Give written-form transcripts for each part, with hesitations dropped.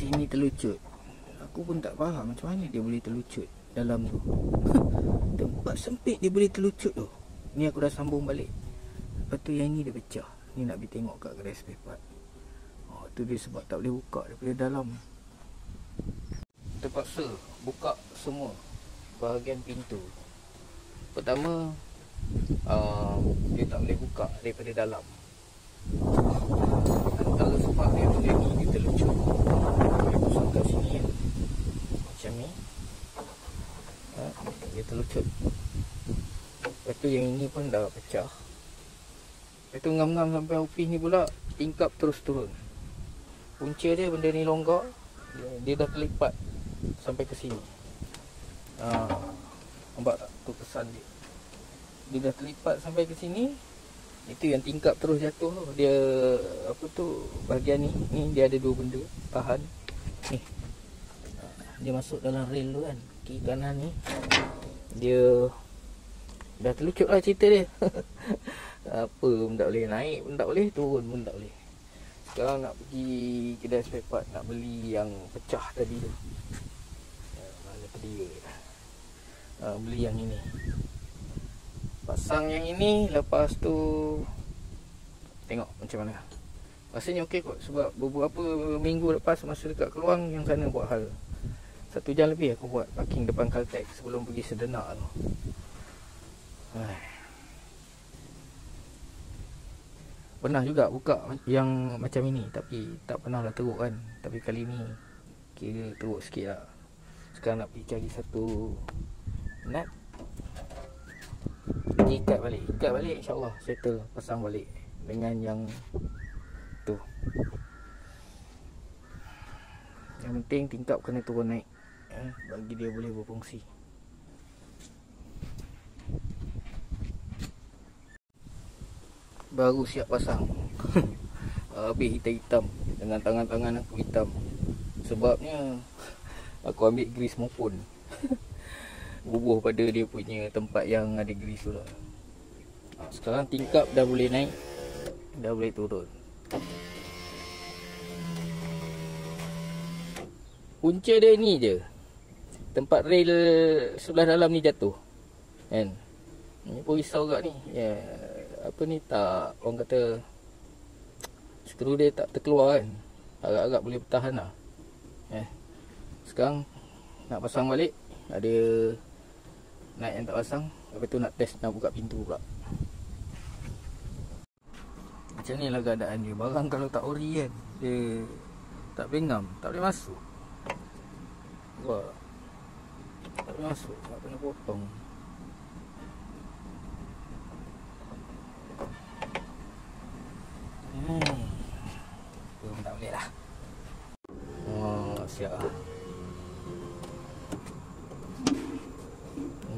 sini terlucut. Aku pun tak faham macam mana dia boleh terlucut dalam tu. Tempat sempit dia boleh terlucut tu. Ni aku dah sambung balik. Lepas tu yang ni dia pecah. Ni nak pergi tengok kat kedai spare part. Tu dia sebab tak boleh buka daripada dalam. Terpaksa buka semua bahagian pintu. Pertama, dia tak boleh buka daripada dalam. Antara sebab dia benda ni dia terlucut. Dia pasang kat sini kan, macam ni. Dia terlucut. Lepas tu yang ini pun dah pecah. Lepas tu ngam-ngam sampai ofis ni pula, tingkap terus turun. Punca dia benda ni longgar, dia dah terlipat sampai ke sini. Nampak tak? Tu kesan dia. Dia dah terlipat sampai ke sini. Itu yang tingkap terus jatuh tu. Dia apa tu, bahagian ni, dia ada dua benda tahan. Ni. Dia masuk dalam rail tu kan. Kiri kanan ni. Dia dah terlucut lah cerita dia. Apa pun tak boleh, naik pun tak boleh, turun pun tak boleh. Sekarang nak pergi kedai spare part, nak beli yang pecah tadi tu. Mana tadi beli yang ini. Pasang yang ini, lepas tu tengok macam mana. Rasanya okey kot. Sebab beberapa minggu lepas masa dekat Keluang, yang sana buat hal 1 jam lebih aku buat parking depan Caltex sebelum pergi Sedenak tu. Pernah juga buka yang macam ini, tapi tak pernah lah teruk kan. Tapi kali ni kira teruk sikit lah. Sekarang nak pergi cari satu nut, ikat balik insyaAllah settle, pasang balik dengan yang tu. Yang penting tingkap kena turun naik, bagi dia boleh berfungsi. Baru siap pasang. Habis hitam-hitam. Dengan tangan-tangan aku hitam. Sebabnya aku ambil grease mopon. Bubuh pada dia punya tempat yang ada grease tu lah. Sekarang tingkap dah boleh naik, dah boleh turun. Punca dia ni je. Tempat rail sebelah dalam ni jatuh kan. Ni pun risau kat ni. Apa ni, tak, orang kata skru dia tak terkeluar kan. Agak-agak boleh bertahan lah. Sekarang nak pasang balik. Ada naik yang tak pasang. Lepas tu nak test, nak buka pintu pula. Macam ni lah keadaan dia. Barang kalau tak ori kan, dia tak bengam, tak boleh masuk. Wah, tak boleh masuk, tak kena potong. Tak boleh lah. Siap lah.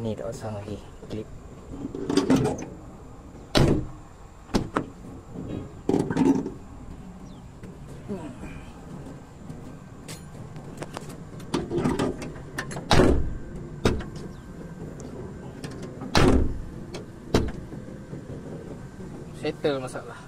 Ni tak pasang lagi klip. Settle masalah.